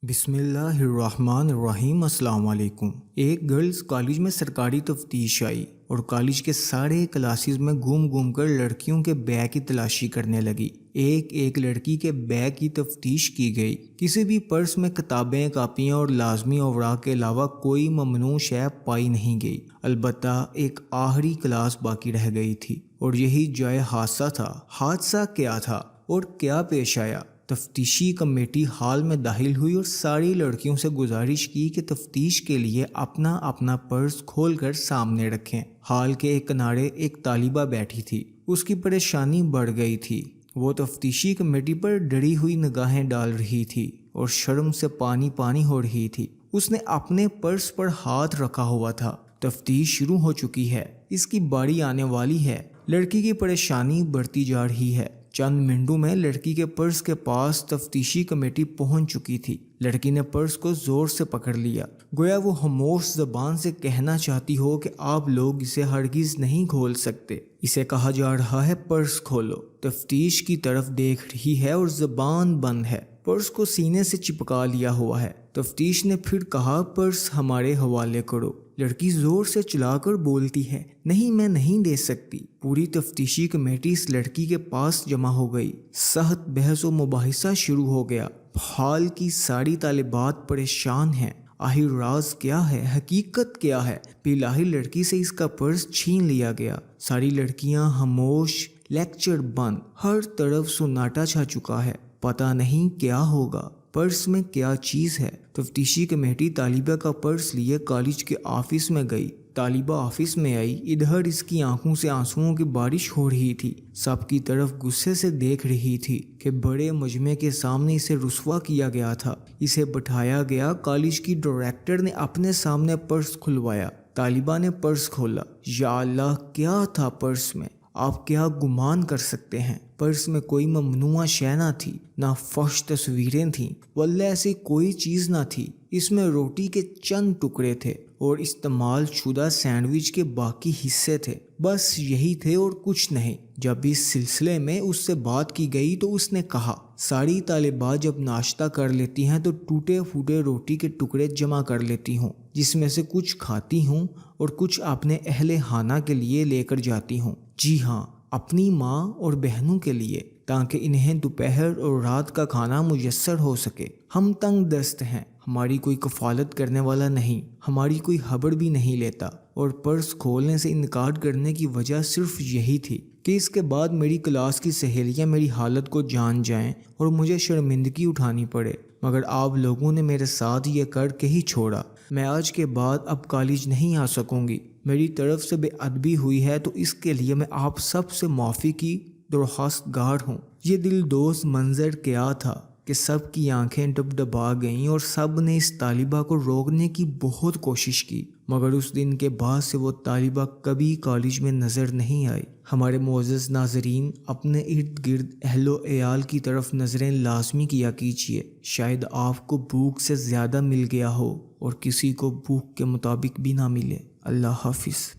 بسم اللہ الرحمن الرحیم۔ السلام علیکم۔ ایک گرلز کالج میں سرکاری تفتیش آئی اور کالج کے سارے کلاسز میں گھوم گھوم کر لڑکیوں کے بیگ کی تلاشی کرنے لگی۔ ایک ایک لڑکی کے بیگ کی تفتیش کی گئی۔ کسی بھی پرس میں کتابیں، کاپیاں اور لازمی اوراق کے علاوہ کوئی ممنوع شے پائی نہیں گئی۔ البتہ ایک آخری کلاس باقی رہ گئی تھی اور یہی جائے حادثہ تھا۔ حادثہ کیا تھا اور کیا پیش آیا؟ تفتیشی کمیٹی ہال میں داخل ہوئی اور ساری لڑکیوں سے گزارش کی کہ تفتیش کے لیے اپنا اپنا پرس کھول کر سامنے رکھیں۔ ہال کے ایک کنارے ایک طالبہ بیٹھی تھی۔ اس کی پریشانی بڑھ گئی تھی۔ وہ تفتیشی کمیٹی پر ڈری ہوئی نگاہیں ڈال رہی تھی اور شرم سے پانی پانی ہو رہی تھی۔ اس نے اپنے پرس پر ہاتھ رکھا ہوا تھا۔ تفتیش شروع ہو چکی ہے، اس کی باری آنے والی ہے۔ لڑکی کی پریشانی بڑھتی جا رہی ہے۔ چند منٹوں میں لڑکی کے پرس کے پاس تفتیشی کمیٹی پہنچ چکی تھی۔ لڑکی نے پرس کو زور سے پکڑ لیا، گویا وہ خاموش زبان سے کہنا چاہتی ہو کہ آپ لوگ اسے ہرگز نہیں کھول سکتے۔ اسے کہا جا رہا ہے پرس کھولو۔ تفتیش کی طرف دیکھ رہی ہے اور زبان بند ہے۔ پرس کو سینے سے چپکا لیا ہوا ہے۔ تفتیش نے پھر کہا پرس ہمارے حوالے کرو۔ لڑکی زور سے چلا کر بولتی ہے نہیں، میں نہیں دے سکتی۔ پوری تفتیشی کمیٹی اس لڑکی کے پاس جمع ہو گئی۔ سخت بحث و مباحثہ شروع ہو گیا۔ حال کی ساری طالبات پریشان ہیں۔ آخر راز کیا ہے؟ حقیقت کیا ہے؟ بالآخر لڑکی سے اس کا پرس چھین لیا گیا۔ ساری لڑکیاں خاموش، لیکچر بند، ہر طرف سناٹا چھا چکا ہے۔ پتہ نہیں کیا ہوگا، پرس میں کیا چیز ہے۔ تفتیشی کمیٹی طالبہ کا پرس لیے کالج کے آفس میں گئی۔ طالبہ آفس میں آئی، ادھر اس کی آنکھوں سے آنسوؤں کی بارش ہو رہی تھی۔ سب کی طرف غصے سے دیکھ رہی تھی کہ بڑے مجمع کے سامنے اسے رسوا کیا گیا تھا۔ اسے بٹھایا گیا۔ کالج کی ڈائریکٹر نے اپنے سامنے پرس کھلوایا۔ طالبہ نے پرس کھولا۔ یا اللہ، کیا تھا پرس میں؟ آپ کیا گمان کر سکتے ہیں؟ پرس میں کوئی ممنوعہ شے نہ تھی، نہ فحش تصویریں تھیں، واللہ ایسی کوئی چیز نہ تھی۔ اس میں روٹی کے چند ٹکڑے تھے اور استعمال شدہ سینڈوچ کے باقی حصے تھے، بس یہی تھے اور کچھ نہیں۔ جب اس سلسلے میں اس سے بات کی گئی تو اس نے کہا ساری طالبات جب ناشتہ کر لیتی ہیں تو ٹوٹے پھوٹے روٹی کے ٹکڑے جمع کر لیتی ہوں، جس میں سے کچھ کھاتی ہوں اور کچھ اپنے اہل خانہ کے لیے لے کر جاتی ہوں۔ جی ہاں، اپنی ماں اور بہنوں کے لیے، تاکہ انہیں دوپہر اور رات کا کھانا میسر ہو سکے۔ ہم تنگ دست ہیں، ہماری کوئی کفالت کرنے والا نہیں، ہماری کوئی خبر بھی نہیں لیتا، اور پرس کھولنے سے انکار کرنے کی وجہ صرف یہی تھی کہ اس کے بعد میری کلاس کی سہیلیاں میری حالت کو جان جائیں اور مجھے شرمندگی اٹھانی پڑے، مگر آپ لوگوں نے میرے ساتھ یہ کر کے ہی چھوڑا۔ میں آج کے بعد اب کالج نہیں آ سکوں گی۔ میری طرف سے بے ادبی ہوئی ہے تو اس کے لیے میں آپ سب سے معافی کی درخواست گار ہوں۔ یہ دل دوز منظر کیا تھا کہ سب کی آنکھیں ڈبڈبا گئیں اور سب نے اس طالبہ کو روکنے کی بہت کوشش کی، مگر اس دن کے بعد سے وہ طالبہ کبھی کالج میں نظر نہیں آئی۔ ہمارے معزز ناظرین، اپنے ارد گرد اہل و عیال کی طرف نظریں لازمی کیا کیجیے، شاید آپ کو بھوک سے زیادہ مل گیا ہو اور کسی کو بھوک کے مطابق بھی نہ ملے۔ اللہ حافظ۔